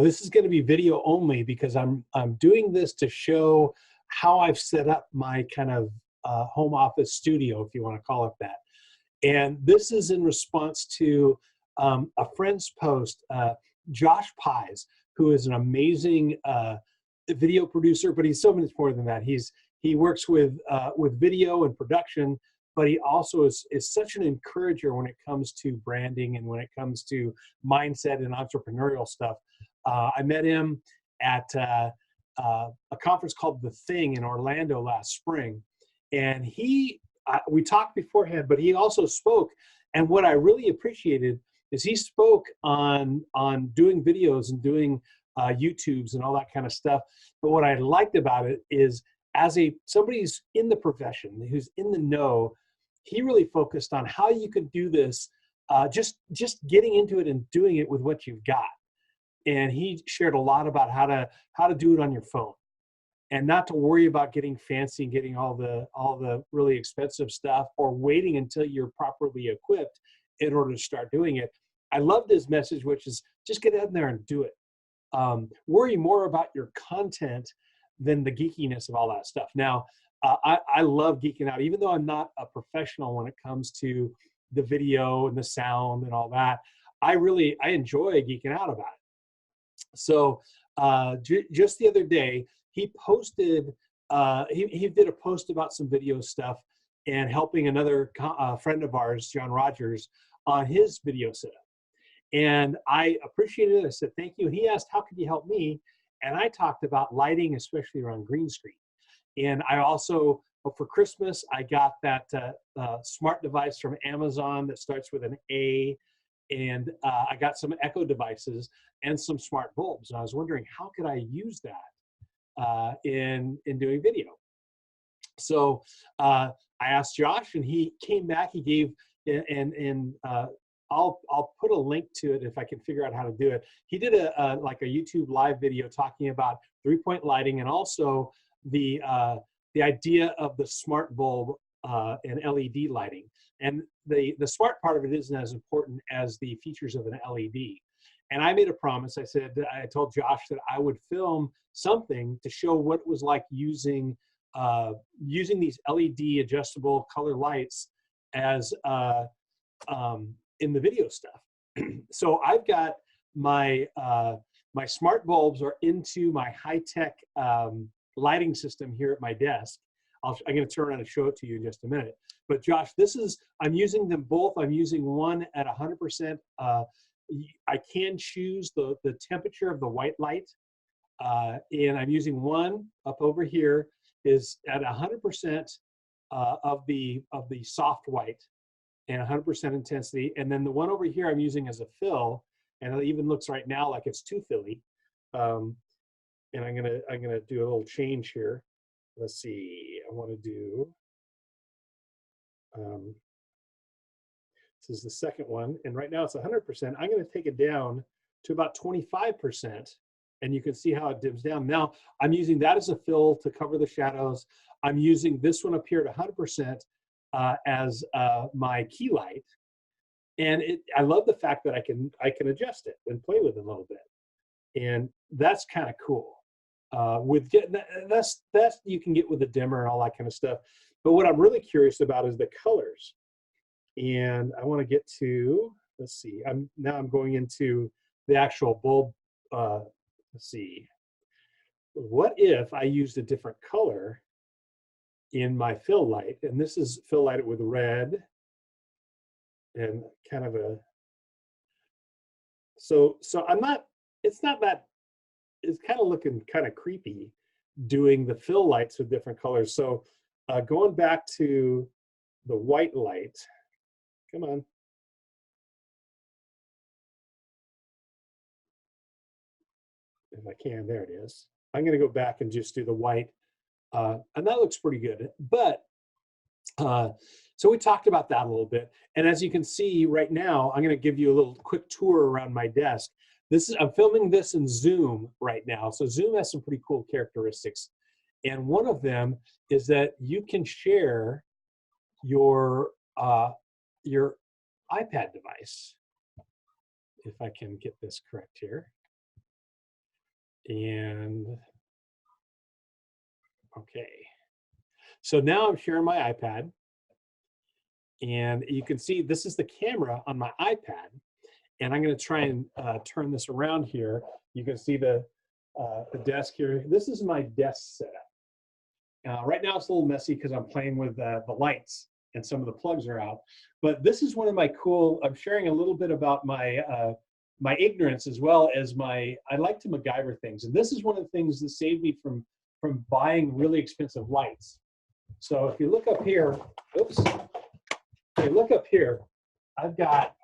This is going to be video only because I'm doing this to show how I've set up my kind of home office studio, if you want to call it that. And this is in response to a friend's post, Josh Pies, who is an amazing video producer, but he's so much more than that. He works with video and production, but he also is such an encourager when it comes to branding and when it comes to mindset and entrepreneurial stuff. I met him at a conference called The Thing in Orlando last spring, and we talked beforehand, but he also spoke. And what I really appreciated is he spoke on doing videos and doing YouTubes and all that kind of stuff. But what I liked about it is, as somebody who's in the profession, who's in the know, he really focused on how you could do this, just getting into it and doing it with what you've got. And he shared a lot about how to do it on your phone, and not to worry about getting fancy and getting all the really expensive stuff, or waiting until you're properly equipped in order to start doing it. I loved his message, which is just get out there and do it. Worry more about your content than the geekiness of all that stuff. Now, I love geeking out, even though I'm not a professional when it comes to the video and the sound and all that. I enjoy geeking out about it. So just the other day, he posted, he did a post about some video stuff and helping another friend of ours, John Rogers, on his video setup. And I appreciated it. I said, thank you. And he asked, how could you help me? And I talked about lighting, especially around green screen. And I also, for Christmas, I got that smart device from Amazon that starts with an A. And I got some Echo devices and some smart bulbs. And I was wondering, how could I use that in doing video? So I asked Josh, and he came back. He gave, and I'll put a link to it if I can figure out how to do it. He did like a YouTube live video talking about 3-point lighting, and also the idea of the smart bulb and LED lighting. And the smart part of it isn't as important as the features of an LED. And I made a promise. I told Josh that I would film something to show what it was like using these LED adjustable color lights as in the video stuff. So I've got my smart bulbs are into my high-tech lighting system here at my desk. I'm going to turn around and show it to you in just a minute. But Josh, I'm using them both. I'm using one at 100%. I can choose the temperature of the white light. And I'm using one up over here is at 100% of the soft white and 100% intensity. And then the one over here I'm using as a fill, and it even looks right now like it's too filly. And I'm gonna do a little change here. Let's see, I want to do, this is the second one, and right now it's 100%. I'm going to take it down to about 25%, and you can see how it dims down. Now, I'm using that as a fill to cover the shadows. I'm using this one up here at 100% as my key light, and I love the fact that I can adjust it and play with it a little bit, and that's kind of cool. With getting that's you can get with the dimmer and all that kind of stuff. But what I'm really curious about is the colors, and I want to get to, let's see, I'm going into the actual bulb. Let's see, what if I used a different color in my fill light? And this is fill light with red and kind of a, so I'm not, it's not that, it's kind of looking kind of creepy doing the fill lights with different colors. So going back to the white light, come on. If I can, there it is. I'm gonna go back and just do the white, and that looks pretty good. But, so we talked about that a little bit. And as you can see right now, I'm gonna give you a little quick tour around my desk. I'm filming this in Zoom right now. So Zoom has some pretty cool characteristics. And one of them is that you can share your iPad device. If I can get this correct here. And okay. So now I'm sharing my iPad, and you can see this is the camera on my iPad. And I'm going to try and turn this around here. You can see the desk here. This is my desk setup. Right now it's a little messy because I'm playing with the lights and some of the plugs are out. But this is one of my cool, I'm sharing a little bit about my my ignorance as well as I like to MacGyver things. And this is one of the things that saved me from buying really expensive lights. So if you look up here, oops, if you look up here, I've got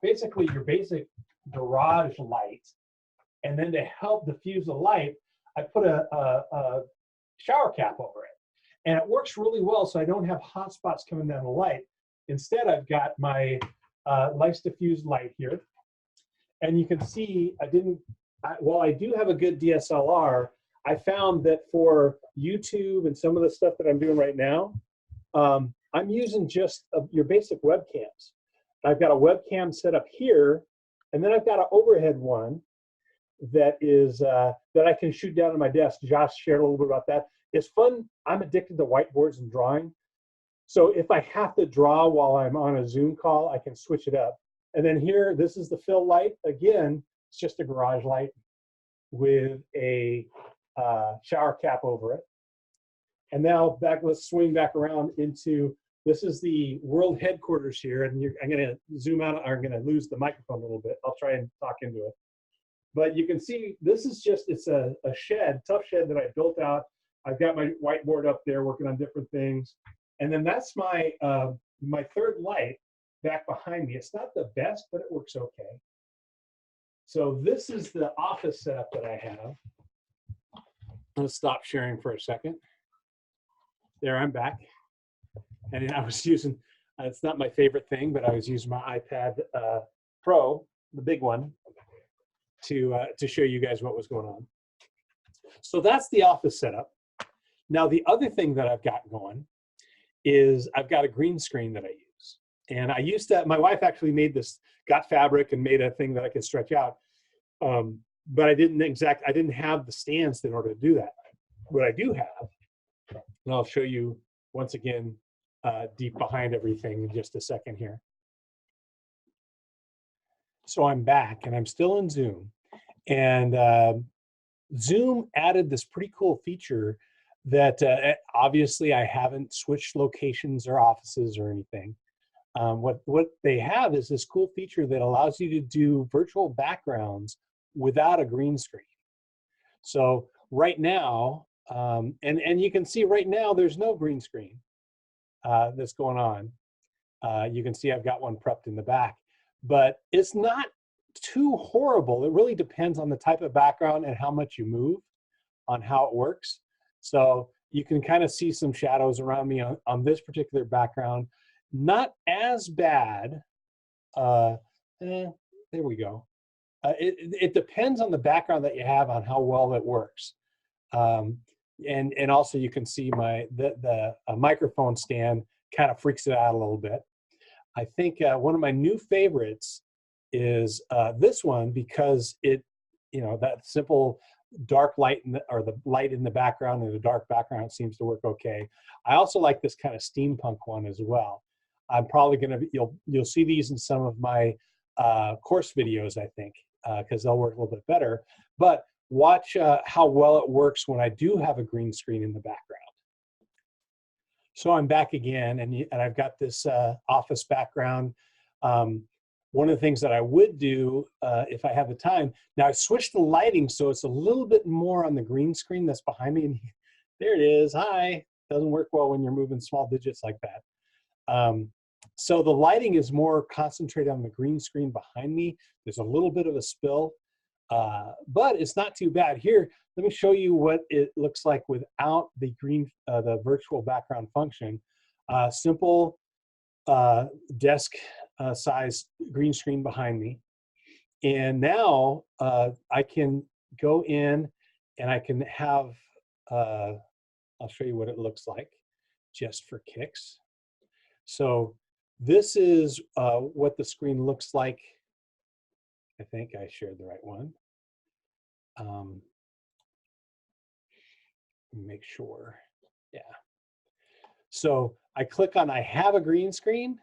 basically your basic garage light. And then to help diffuse the light, I put a shower cap over it. And it works really well, so I don't have hot spots coming down the light. Instead, I've got my lights diffused light here. And you can see while I do have a good DSLR, I found that for YouTube and some of the stuff that I'm doing right now, I'm using just your basic webcams. I've got a webcam set up here, and then I've got an overhead one that is that I can shoot down on my desk. Josh shared a little bit about that. It's fun. I'm addicted to whiteboards and drawing. So if I have to draw while I'm on a Zoom call, I can switch it up. And then here, this is the fill light. Again, it's just a garage light with a shower cap over it. And now let's swing back around into, this is the world headquarters here. And I'm going to zoom out, or I'm going to lose the microphone a little bit. I'll try and talk into it. But you can see, this is just, it's a shed, tough shed that I built out. I've got my whiteboard up there working on different things. And then that's my, my third light back behind me. It's not the best, but it works okay. So this is the office setup that I have. Let's stop sharing for a second. There, I'm back. And I was using, it's not my favorite thing, but I was using my iPad Pro, the big one, to show you guys what was going on. So that's the office setup. Now, the other thing that I've got going is I've got a green screen that I use. And I used to, my wife actually made this, got fabric and made a thing that I could stretch out. But I didn't have the stands in order to do that. What I do have, and I'll show you once again, deep behind everything in just a second here. So I'm back and I'm still in Zoom. And Zoom added this pretty cool feature that obviously I haven't switched locations or offices or anything. What they have is this cool feature that allows you to do virtual backgrounds without a green screen. So right now, and you can see right now there's no green screen that's going on. You can see I've got one prepped in the back, but it's not too horrible. It really depends on the type of background and how much you move on how it works. So you can kind of see some shadows around me on this particular background. Not as bad. There we go. It depends on the background that you have on how well it works. And also you can see the microphone stand kind of freaks it out a little bit. I think one of my new favorites is this one, because it, that simple dark light or the light in the background and the dark background seems to work okay. I also like this kind of steampunk one as well. I'm probably gonna, you'll see these in some of my course videos, I think, because they'll work a little bit better. But watch how well it works when I do have a green screen in the background. So I'm back again, and I've got this office background. One of the things that I would do if I have the time, now I switched the lighting so it's a little bit more on the green screen that's behind me. And there it is. Hi. Doesn't work well when you're moving small digits like that. So the lighting is more concentrated on the green screen behind me. There's a little bit of a spill, but it's not too bad. Here, let me show you what it looks like without the the virtual background function. Simple desk size green screen behind me. And now I can go in and I can have, I'll show you what it looks like just for kicks. So this is what the screen looks like. I think I shared the right one. Um, make sure. Yeah. So I click on I have a green screen,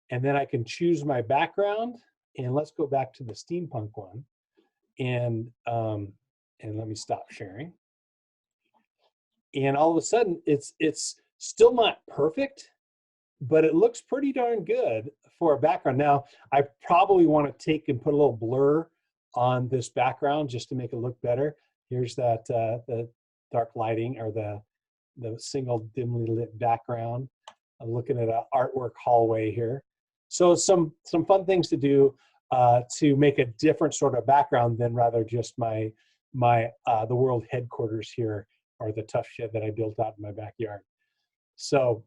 and then I can choose my background. And let's go back to the steampunk one. And let me stop sharing. And all of a sudden, it's still not perfect, but it looks pretty darn good for a background. Now, I probably want to take and put a little blur on this background just to make it look better. Here's that the dark lighting, or the single dimly lit background. I'm looking at an artwork hallway here. So some fun things to do to make a different sort of background than rather just my the world headquarters here, or the tough shed that I built out in my backyard. So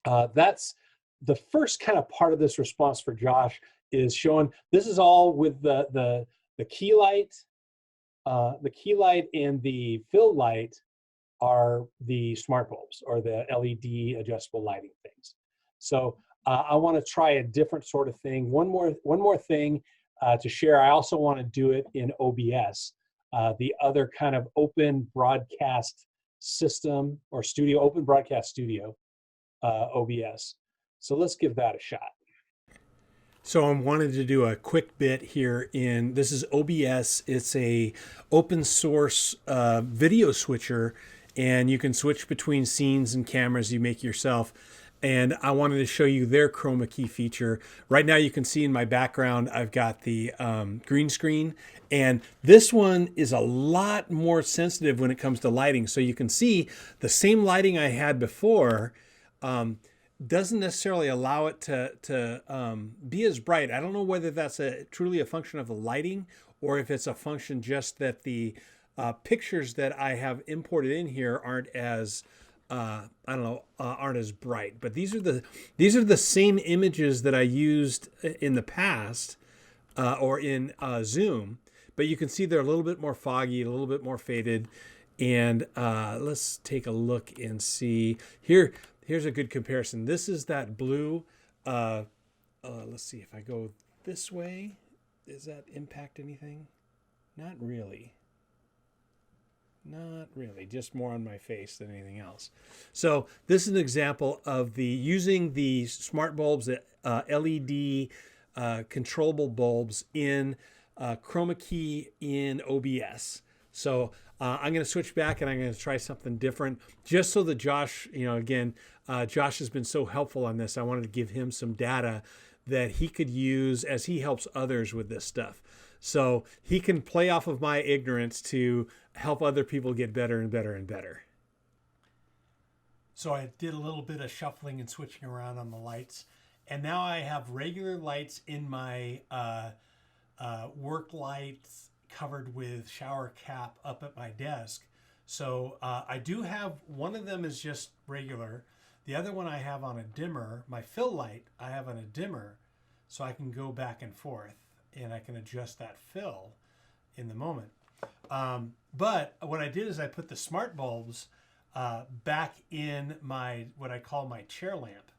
that's the first kind of part of this response for Josh, is showing this is all with the key light. The key light and the fill light are the smart bulbs, or the LED adjustable lighting things. So I want to try a different sort of thing. One more thing to share. I also want to do it in OBS, the other kind of open broadcast system, or studio, open broadcast studio, OBS. So let's give that a shot. So I wanted to do a quick bit here this is OBS. It's a open source video switcher, and you can switch between scenes and cameras you make yourself. And I wanted to show you their chroma key feature. Right now you can see in my background, I've got the green screen, and this one is a lot more sensitive when it comes to lighting. So you can see the same lighting I had before doesn't necessarily allow it to be as bright. I don't know whether that's truly a function of the lighting, or if it's a function just that the pictures that I have imported in here aren't as aren't as bright. But these are the same images that I used in the past, or in Zoom. But you can see they're a little bit more foggy, a little bit more faded. And let's take a look and see here. Here's a good comparison. This is that blue. Let's see if I go this way. Does that impact anything? Not really. Not really. Just more on my face than anything else. So this is an example of using the smart bulbs, LED controllable bulbs in chroma key in OBS. So I'm going to switch back, and I'm going to try something different, just so that Josh, again, Josh has been so helpful on this. I wanted to give him some data that he could use as he helps others with this stuff. So he can play off of my ignorance to help other people get better and better and better. So I did a little bit of shuffling and switching around on the lights. And now I have regular lights in my work lights covered with shower cap up at my desk. So I do have, one of them is just regular. The other one I have on a dimmer. My fill light I have on a dimmer, so I can go back and forth, and I can adjust that fill in the moment. But what I did is I put the smart bulbs back in what I call my chair lamp,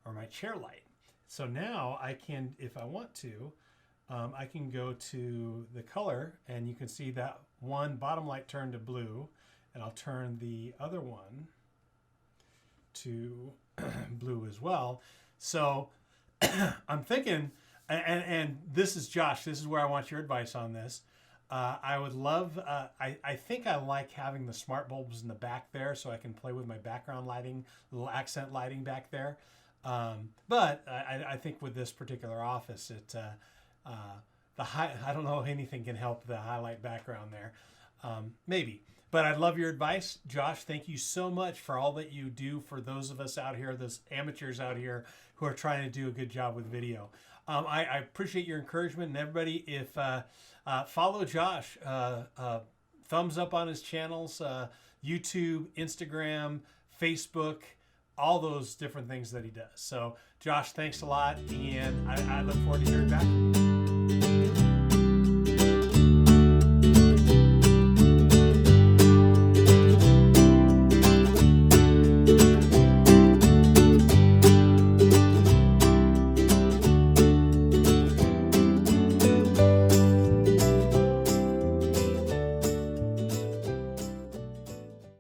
or my chair light. So now I can, if I want to, I can go to the color, and you can see that one bottom light turned to blue, and I'll turn the other one to blue as well. So I'm thinking, and this is Josh, this is where I want your advice on this. I would love, I think I like having the smart bulbs in the back there, so I can play with my background lighting, little accent lighting back there. But I think with this particular office, I don't know if anything can help the highlight background there. Maybe. But I'd love your advice. Josh, thank you so much for all that you do for those of us out here, those amateurs out here who are trying to do a good job with video. I appreciate your encouragement, and everybody, if follow Josh, thumbs up on his channels, YouTube, Instagram, Facebook, all those different things that he does. So Josh, thanks a lot, and I look forward to hearing back.